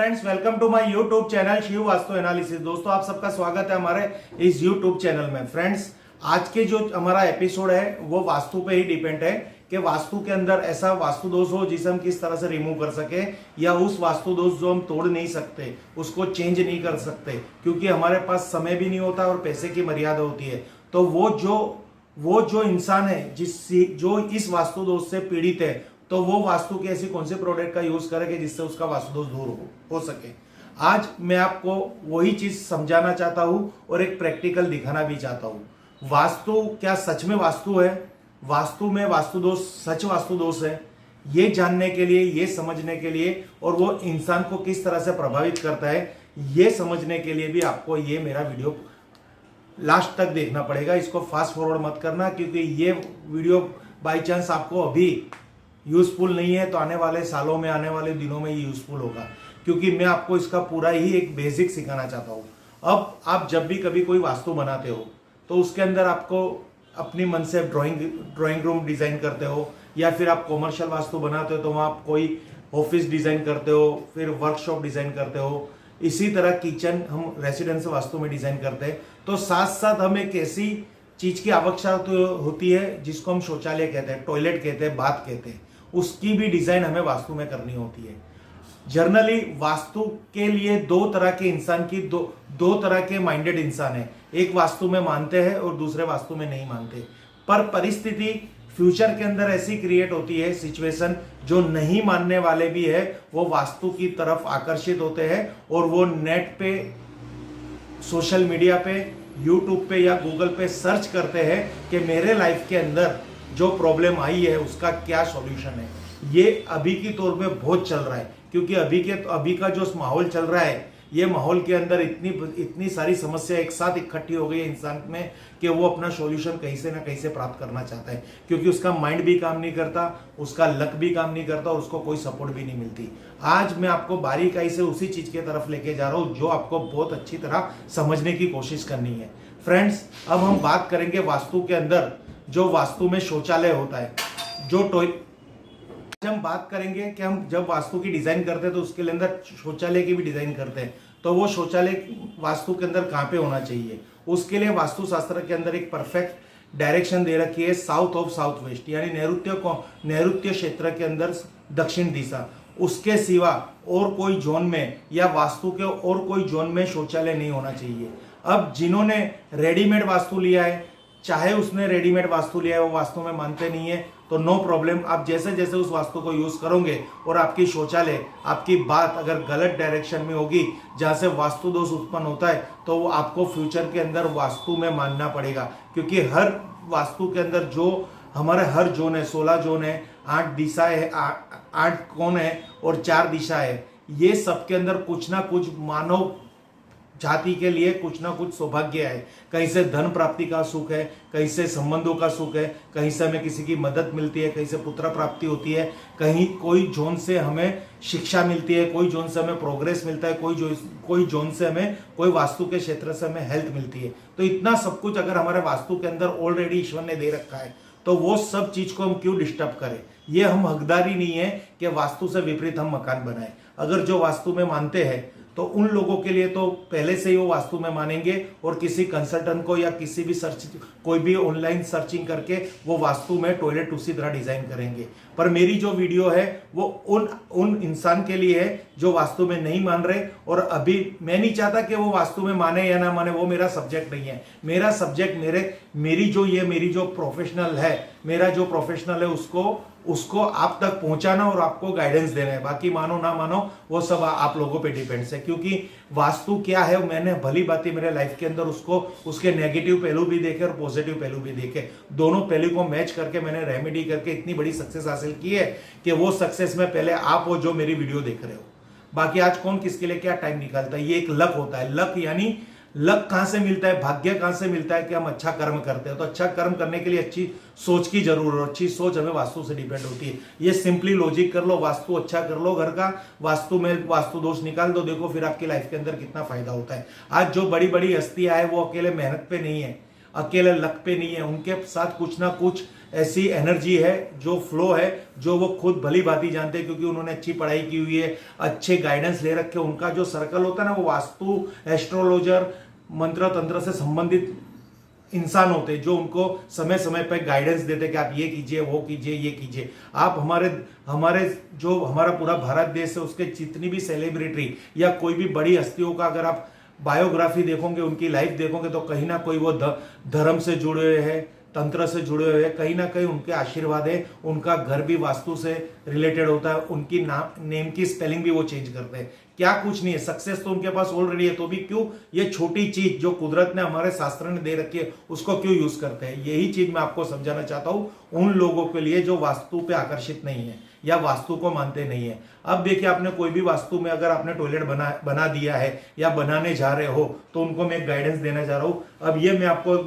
Friends, welcome to my YouTube channel Shiv Vastu analysis. दोस्तों, आप सबका स्वागत है हमारे इस यूट्यूब चैनल में। फ्रेंड्स, आज के जो हमारा एपिसोड है वो वास्तु पे ही डिपेंड है कि वास्तु के अंदर ऐसा वास्तु दोष हो जिसे हम किस तरह से रिमूव कर सके, या उस वास्तु दोष जो हम तोड़ नहीं सकते उसको चेंज नहीं कर सकते क्योंकि हमारे पास समय भी नहीं होता और पैसे की मर्यादा होती है। तो वो जो इंसान है जो इस वास्तु दोष से पीड़ित है, तो वो वास्तु की ऐसी कौन से प्रोडक्ट का यूज करे कि जिससे उसका वास्तु दोष दूर हो सके। आज मैं आपको वही चीज समझाना चाहता हूं और एक प्रैक्टिकल दिखाना भी चाहता हूं। वास्तु क्या सच में वास्तु है? वास्तु में वास्तु दोष सच वास्तु दोष है? ये जानने के लिए, ये समझने के लिए और वो इंसान को किस तरह से प्रभावित करता है, ये समझने के लिए भी आपको ये मेरा वीडियो लास्ट तक देखना पड़ेगा। इसको फास्ट फॉरवर्ड मत करना, क्योंकि ये वीडियो बाई चांस आपको अभी यूजफुल नहीं है तो आने वाले सालों में, आने वाले दिनों में ये यूजफुल होगा, क्योंकि मैं आपको इसका पूरा ही एक बेसिक सिखाना चाहता हूँ। अब आप जब भी कभी कोई वास्तु बनाते हो तो उसके अंदर आपको अपनी मन से ड्राइंग रूम डिजाइन करते हो, या फिर आप कॉमर्शियल वास्तु बनाते हो तो वहाँ आप कोई ऑफिस डिजाइन करते हो, फिर वर्कशॉप डिजाइन करते हो। इसी तरह किचन हम रेसिडेंस वास्तु में डिजाइन करते हैं। तो साथ साथ हमें एक ऐसी चीज की आवश्यकता होती है जिसको हम शौचालय कहते हैं, टॉयलेट कहते हैं, बाथ कहते हैं। उसकी भी डिजाइन हमें वास्तु में करनी होती है। जनरली वास्तु के लिए दो तरह के इंसान की दो तरह के माइंडेड इंसान है। एक वास्तु में मानते हैं और दूसरे वास्तु में नहीं मानते। पर परिस्थिति फ्यूचर के अंदर ऐसी क्रिएट होती है सिचुएशन, जो नहीं मानने वाले भी है वो वास्तु की तरफ आकर्षित होते हैं और वो नेट पे, सोशल मीडिया पे, यूट्यूब पे या गूगल पे सर्च करते हैं कि मेरे लाइफ के अंदर जो प्रॉब्लम आई है उसका क्या सॉल्यूशन है। ये अभी की तौर पे बहुत चल रहा है, क्योंकि अभी का जो माहौल चल रहा है, ये माहौल के अंदर इतनी सारी समस्या एक साथ इकट्ठी हो गई है इंसान में कि वो अपना सॉल्यूशन कहीं से ना कहीं से प्राप्त करना चाहता है, क्योंकि उसका माइंड भी काम नहीं करता, उसका लक भी काम नहीं करता और उसको कोई सपोर्ट भी नहीं मिलती। आज मैं आपको बारीकाई से उसी चीज की तरफ लेके जा रहा हूं जो आपको बहुत अच्छी तरह समझने की कोशिश करनी है। फ्रेंड्स, अब हम बात करेंगे वास्तु के अंदर जो वास्तु में शौचालय होता है, हम बात करेंगे कि हम जब वास्तु की डिजाइन करते हैं तो उसके अंदर शौचालय की भी डिजाइन करते हैं। तो वो शौचालय वास्तु के अंदर कहाँ पे होना चाहिए, उसके लिए वास्तु शास्त्र के अंदर एक परफेक्ट डायरेक्शन दे रखी है, साउथ ऑफ साउथ वेस्ट, यानी नैऋत्य क्षेत्र के अंदर दक्षिण दिशा। उसके सिवा और कोई जोन में या वास्तु के और कोई जोन में शौचालय नहीं होना चाहिए। अब जिन्होंने रेडीमेड वास्तु लिया है, चाहे उसने रेडीमेड वास्तु लिया है, वो वास्तु में मानते नहीं है, तो नो प्रॉब्लम। आप जैसे जैसे उस वास्तु को यूज करोगे और आपकी शौचालय, आपकी बात अगर गलत डायरेक्शन में होगी जहां से वास्तु दोष उत्पन्न होता है, तो वो आपको फ्यूचर के अंदर वास्तु में मानना पड़ेगा। क्योंकि हर वास्तु के अंदर जो हमारे हर जोन है, 16 जोन है, 8 दिशा है, 8 कोण है और 4 दिशा है, ये सबके अंदर कुछ ना कुछ मानव जाति के लिए कुछ ना कुछ सौभाग्य है। कहीं से धन प्राप्ति का सुख है, कहीं से संबंधों का सुख है, कहीं से हमें किसी की मदद मिलती है, कहीं से पुत्र प्राप्ति होती है, कहीं कोई जोन से हमें शिक्षा मिलती है, कोई जोन से हमें प्रोग्रेस मिलता है, कोई जोन से हमें, कोई वास्तु के क्षेत्र से हमें हेल्थ मिलती है। तो इतना सब कुछ अगर हमारे वास्तु के अंदर ऑलरेडी ईश्वर ने दे रखा है, तो वो सब चीज को हम क्यों डिस्टर्ब करें। ये हम हकदारी नहीं है कि वास्तु से विपरीत हम मकान बनाए। अगर जो वास्तु में मानते हैं तो उन लोगों के लिए तो पहले से ही वो वास्तु में मानेंगे और किसी कंसल्टेंट को या किसी भी कोई भी ऑनलाइन सर्चिंग करके वो वास्तु में टॉयलेट उसी तरह डिजाइन करेंगे। पर मेरी जो वीडियो है वो उन इंसान के लिए है जो वास्तु में नहीं मान रहे। और अभी मैं नहीं चाहता कि वो वास्तु में माने या ना माने, वो मेरा सब्जेक्ट नहीं है। मेरा सब्जेक्ट मेरी जो प्रोफेशनल है, मेरा जो प्रोफेशनल है उसको आप तक पहुंचाना और आपको गाइडेंस देना है। बाकी मानो ना मानो वो सब आप लोगों पे डिपेंड्स है, क्योंकि वास्तु क्या है मैंने भली बात मेरे लाइफ के अंदर उसके नेगेटिव पहलू भी देखे और पॉजिटिव पहलू भी देखे। दोनों पहलू को मैच करके मैंने रेमेडी करके इतनी बड़ी सक्सेस हासिल की है कि वो सक्सेस में पहले आप हो जो मेरी वीडियो देख रहे हो। बाकी आज कौन किसके लिए क्या टाइम निकालता है, ये एक लक होता है। लक यानी लक कहां से मिलता है, भाग्य कहां से मिलता है कि हम अच्छा कर्म करते हैं। तो अच्छा कर्म करने के लिए अच्छी सोच की जरूरत है। अच्छी सोच हमें वास्तु से डिपेंड होती है। ये सिंपली लॉजिक कर लो, वास्तु अच्छा कर लो घर का, वास्तु में वास्तु दोष निकाल दो, देखो फिर आपकी लाइफ के अंदर कितना फायदा होता है। आज जो बड़ी बड़ी हस्तियां है वो अकेले मेहनत पे नहीं है, अकेले लक पे नहीं है, उनके साथ कुछ ना कुछ ऐसी एनर्जी है जो फ्लो है, जो वो खुद भली भांति जानते हैं, क्योंकि उन्होंने अच्छी पढ़ाई की हुई है, अच्छे गाइडेंस ले रखे। उनका जो सर्कल होता है ना, वो वास्तु, एस्ट्रोलॉजर, मंत्र तंत्र से संबंधित इंसान होते हैं, जो उनको समय समय पर गाइडेंस देते हैं कि आप ये कीजिए, वो कीजिए, ये कीजिए। आप हमारे जो हमारा पूरा भारत देश है, उसके जितनी भी सेलिब्रिटी या कोई भी बड़ी हस्तियों का अगर आप बायोग्राफी देखोगे, उनकी लाइफ देखोगे, तो कहीं ना कोई वो धर्म से जुड़े हुए हैं, तंत्र से जुड़े हुए हैं, कहीं ना कहीं उनके आशीर्वाद है। उनका घर भी वास्तु से रिलेटेड होता है, उनकी नेम की स्पेलिंग भी वो चेंज करते हैं। क्या कुछ नहीं है, सक्सेस तो उनके पास ऑलरेडी है, तो भी क्यों ये छोटी चीज जो कुदरत ने, हमारे शास्त्र ने दे रखी है, उसको क्यों यूज करते हैं? यही चीज मैं आपको समझाना चाहता हूं उन लोगों के लिए जो वास्तु पे आकर्षित नहीं है या वास्तु को मानते नहीं है। अब देखिए, आपने कोई भी वास्तु में अगर आपने टॉयलेट बना दिया है या बनाने जा रहे हो, तो उनको मैं एक गाइडेंस देना चाह रहा हूं। अब ये मैं आपको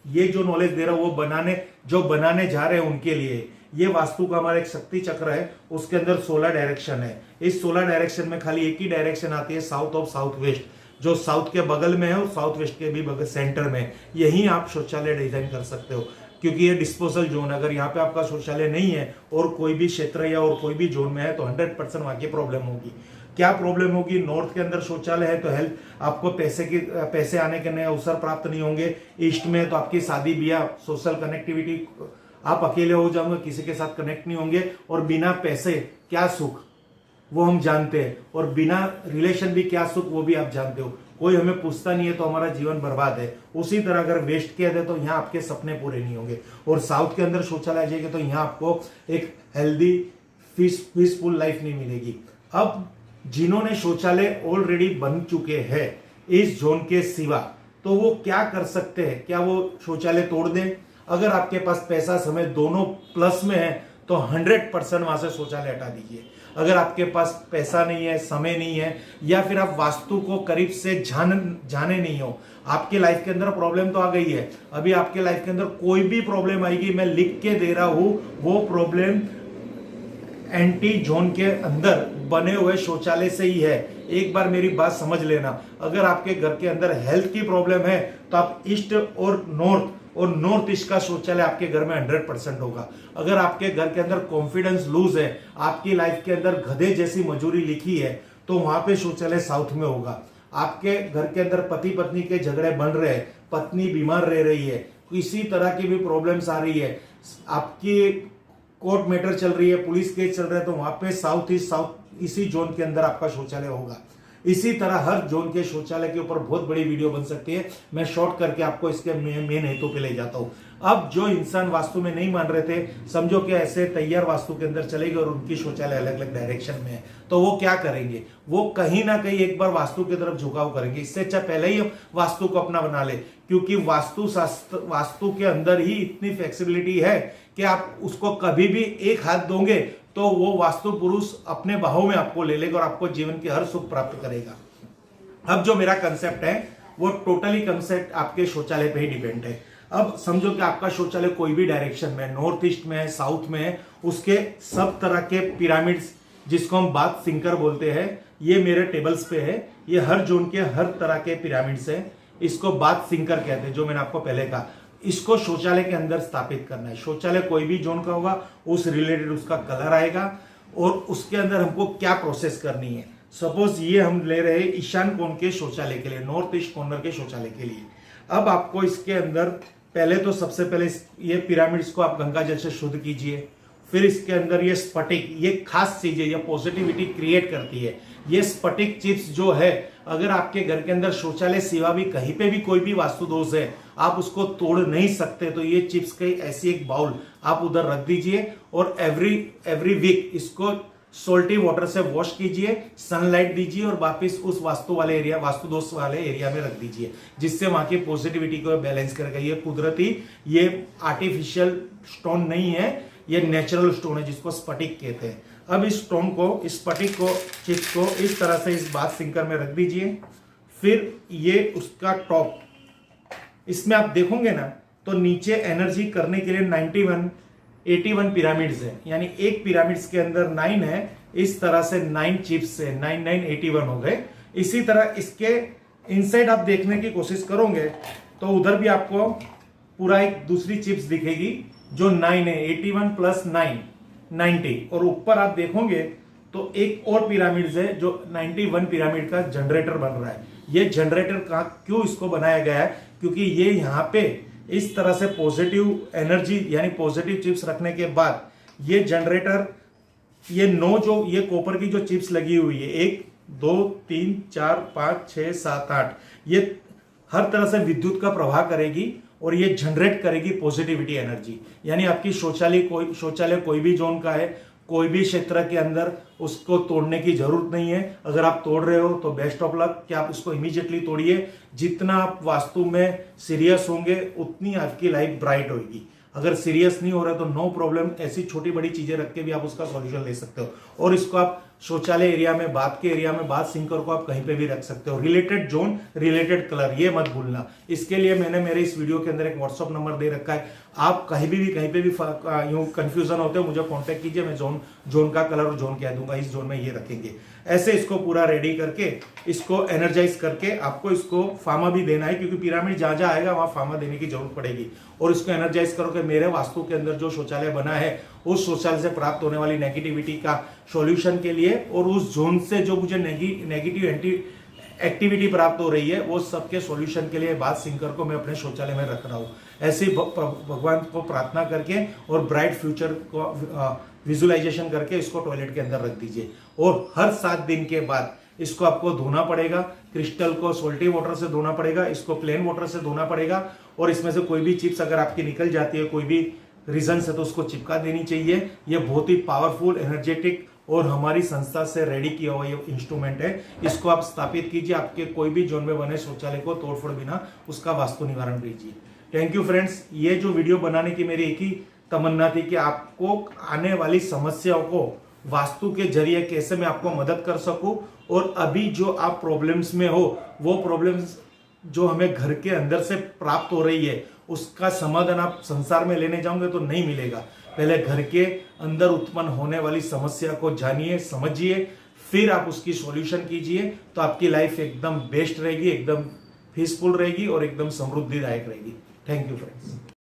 ये जो नॉलेज दे रहा हूं, वो बनाने जा रहे हैं उनके लिए। ये वास्तु का हमारा एक शक्ति चक्र है, उसके अंदर 16 डायरेक्शन है। इस 16 डायरेक्शन में खाली एक ही डायरेक्शन आती है, साउथ ऑफ साउथ वेस्ट, जो साउथ के बगल में है और साउथ वेस्ट के भी बगल सेंटर में। यही आप शौचालय डिजाइन कर सकते हो, क्योंकि ये डिस्पोजल जोन, अगर यहाँ पे आपका शौचालय नहीं है और कोई भी क्षेत्र या और कोई भी जोन में है, तो 100% वहां की प्रॉब्लम होगी। क्या प्रॉब्लम होगी? नॉर्थ के अंदर शौचालय है तो हेल्थ आपको पैसे आने के नए अवसर प्राप्त नहीं होंगे। ईस्ट में तो आपकी शादी ब्याह, सोशल कनेक्टिविटी, आप अकेले हो जाओगे, किसी के साथ कनेक्ट नहीं होंगे। और बिना पैसे क्या सुख, वो हम जानते हैं, और बिना रिलेशन भी क्या सुख, वो भी आप जानते हो। कोई हमें पूछता नहीं है तो हमारा जीवन बर्बाद है। उसी तरह अगर वेस्ट किया जाए तो यहाँ आपके सपने पूरे नहीं होंगे। और साउथ के अंदर शौचालय आ जाएगा तो यहाँ आपको एक हेल्दी पीसफुल लाइफ नहीं मिलेगी। अब जिन्होंने शौचालय ऑलरेडी बन चुके हैं इस जोन के सिवा, तो वो क्या कर सकते हैं? क्या वो शौचालय तोड़ दें? अगर आपके पास पैसा समय दोनों प्लस में है तो 100% वहां से शौचालय हटा दीजिए। अगर आपके पास पैसा नहीं है, समय नहीं है, या फिर आप वास्तु को करीब से जाने नहीं हो, आपके लाइफ के अंदर प्रॉब्लम तो आ गई है। अभी आपके लाइफ के अंदर कोई भी प्रॉब्लम आएगी, मैं लिख के दे रहा हूं, वो प्रॉब्लम एंटी जोन के अंदर बने हुए शौचालय से ही है। एक बार मेरी बात समझ लेना, अगर आपके घर के अंदर हेल्थ की प्रॉब्लम है तो आप ईस्ट और नॉर्थ ईस्ट का शौचालय आपके घर में 100% होगा। अगर आपके घर के अंदर कॉन्फिडेंस लूज है, आपकी लाइफ के अंदर गधे जैसी मजूरी लिखी है, तो वहां पे शौचालय साउथ में होगा। आपके घर के अंदर पति पत्नी के झगड़े बन रहे हैं, पत्नी बीमार रह रही है, किसी तरह की भी प्रॉब्लम्स आ रही है, आपकी कोर्ट मैटर चल रही है, पुलिस केस चल रहा है, तो वहां पे साउथ इसी जोन के अंदर आपका शौचालय होगा। इसी तरह हर जोन के शौचालय के ऊपर बहुत बड़ी वीडियो बन सकती है, मैं शॉर्ट करके आपको इसके मेन हेतु पे ले जाता हूं। अब जो इंसान वास्तु में नहीं मान रहे थे, समझो कि ऐसे तैयार वास्तु के अंदर चले गए और उनकी शौचालय अलग अलग डायरेक्शन में है, तो वो क्या करेंगे? वो कहीं ना कहीं एक बार वास्तु की तरफ झुकाव करेंगे। इससे अच्छा पहले ही वास्तु को अपना बना ले, क्योंकि वास्तु के अंदर ही इतनी फ्लेक्सिबिलिटी है कि आप उसको कभी भी एक हाथ दोगे तो वो वास्तु पुरुष अपने बाहों में आपको ले लेगा और आपको जीवन की हर सुख प्राप्त करेगा। अब जो मेरा कंसेप्ट है वो टोटली कंसेप्ट आपके शौचालय पे ही डिपेंड है। अब समझो कि आपका शौचालय कोई भी डायरेक्शन में है, नॉर्थ ईस्ट में है, साउथ में है, उसके सब तरह के पिरामिड्स, जिसको हम बाथ सिंकर बोलते हैं, ये मेरे टेबल्स पे है। ये हर जोन के हर तरह के पिरामिड्स है, इसको बाथ सिंकर कहते हैं, जो मैंने आपको पहले कहा। इसको शौचालय के अंदर स्थापित करना है। शौचालय कोई भी जोन का होगा, उस रिलेटेड उसका कलर आएगा और उसके अंदर हमको क्या प्रोसेस करनी है। सपोज ये हम ले रहे हैं ईशान कोण के शौचालय के लिए, नॉर्थ ईस्ट कॉर्नर के शौचालय के लिए। अब आपको इसके अंदर पहले तो सबसे पहले ये पिरामिड्स को आप गंगा जल से शुद्ध कीजिए। फिर इसके अंदर ये स्फटिक, ये खास चीज है, ये पॉजिटिविटी क्रिएट करती है। ये स्फटिक चिप्स जो है, अगर आपके घर के अंदर शौचालय सिवा भी कहीं पे भी कोई भी वास्तु दोष है, आप उसको तोड़ नहीं सकते, तो ये चिप्स की ऐसी एक बाउल आप उधर रख दीजिए और एवरी वीक इसको सोल्टी वाटर से वॉश कीजिए, सनलाइट दीजिए और वापस उस वास्तु दोष वाले एरिया में रख दीजिए, जिससे वहां की पॉजिटिविटी को बैलेंस करेगा। ये कुदरती, ये आर्टिफिशियल स्टोन नहीं है, ये नेचुरल स्टोन है जिसको स्फटिक कहते हैं। अब इस स्टोन को, इस स्फटिक को, चिप्स को इस तरह से इस बाथ सिंकर में रख दीजिए। फिर ये उसका टॉप, इसमें आप देखोगे ना तो नीचे एनर्जी करने के लिए 81 पिरामिड्स है, यानी एक पिरामिड्स के अंदर 9 है, इस तरह से 9 चिप्स है, 9 हो गए। इसी तरह इसके इनसाइड आप देखने की कोशिश करोगे तो उधर भी आपको पूरा एक दूसरी चिप्स दिखेगी जो 9 है, 81 प्लस 9 90, और ऊपर आप देखोगे तो एक और पिरामिड है जो 91 पिरामिड का जनरेटर बन रहा है। ये जनरेटर का क्यों इसको बनाया गया है, क्योंकि ये यहाँ पे इस तरह से पॉजिटिव एनर्जी यानी पॉजिटिव चिप्स रखने के बाद ये जनरेटर, ये 9 जो ये कॉपर की जो चिप्स लगी हुई है 1 2 3 4 5 6 7 8, ये हर तरह से विद्युत का प्रवाह करेगी और ये जनरेट करेगी पॉजिटिविटी एनर्जी। यानी आपकी शौचालय कोई भी जोन का है, कोई भी क्षेत्र के अंदर उसको तोड़ने की जरूरत नहीं है। अगर आप तोड़ रहे हो तो बेस्ट ऑफ लक कि आप उसको इमीडिएटली तोड़िए। जितना आप वास्तु में सीरियस होंगे उतनी आपकी लाइफ ब्राइट होगी। अगर सीरियस नहीं हो रहा तो नो प्रॉब्लम, ऐसी छोटी बड़ी चीजें रख के भी आप उसका सॉल्यूशन ले सकते हो। और इसको आप शौचालय एरिया में, बाथ के एरिया में, बाथ सिंकर को आप कहीं पे भी रख सकते हो। रिलेटेड जोन, रिलेटेड कलर, ये मत भूलना। इसके लिए मैंने मेरे इस वीडियो के अंदर एक व्हाट्सअप नंबर दे रखा है। आप कहीं पे भी यूं कंफ्यूजन होते हो मुझे कांटेक्ट कीजिए, मैं जोन का कलर और जोन कह दूंगा, इस जोन में ये रखेंगे। ऐसे इसको पूरा रेडी करके इसको एनर्जाइज करके आपको इसको फार्मा भी देना है, क्योंकि पिरामिड जहां जहां आएगा वहां फार्मा देने की जरूरत पड़ेगी। और इसको एनर्जाइज करो कि मेरे वास्तु के अंदर जो शौचालय बना है उस शौचालय से प्राप्त होने वाली नेगेटिविटी का सॉल्यूशन के लिए, और उस जोन से जो मुझे नेगेटिव एक्टिविटी प्राप्त हो रही है वो सबके सॉल्यूशन के लिए बाथ सिंकर को मैं अपने शौचालय में रख रहा हूँ। ऐसे भगवान को प्रार्थना करके और ब्राइट फ्यूचर को विजुअलाइजेशन करके इसको टॉयलेट के अंदर रख दीजिए। और हर 7 दिन के बाद इसको आपको धोना पड़ेगा। क्रिस्टल को सोल्टी वाटर से धोना पड़ेगा, इसको प्लेन वाटर से धोना पड़ेगा। और इसमें से कोई भी चिप्स अगर आपकी निकल जाती है कोई भी रीजन से तो उसको चिपका देनी चाहिए। ये बहुत ही पावरफुल, एनर्जेटिक और हमारी संस्था से रेडी किया हुआ ये इंस्ट्रूमेंट है। इसको आप स्थापित कीजिए आपके कोई भी जोन में बने शौचालय को तोड़फोड़ बिना उसका वास्तु निवारण कीजिए। Thank you friends. ये जो वीडियो बनाने की मेरी एक ही तमन्ना थी कि आपको आने वाली समस्याओं को वास्तु के जरिए कैसे मैं आपको मदद कर सकूं, और अभी जो आप प्रॉब्लम्स में हो वो प्रॉब्लम्स जो हमें घर के अंदर से प्राप्त हो रही है उसका समाधान आप संसार में लेने जाओगे तो नहीं मिलेगा। पहले घर के अंदर उत्पन्न होने वाली समस्या को जानिए, समझिए, फिर आप उसकी सॉल्यूशन कीजिए, तो आपकी लाइफ एकदम बेस्ट रहेगी, एकदम पीसफुल रहेगी और एकदम समृद्धिदायक रहेगी। Thank you friends.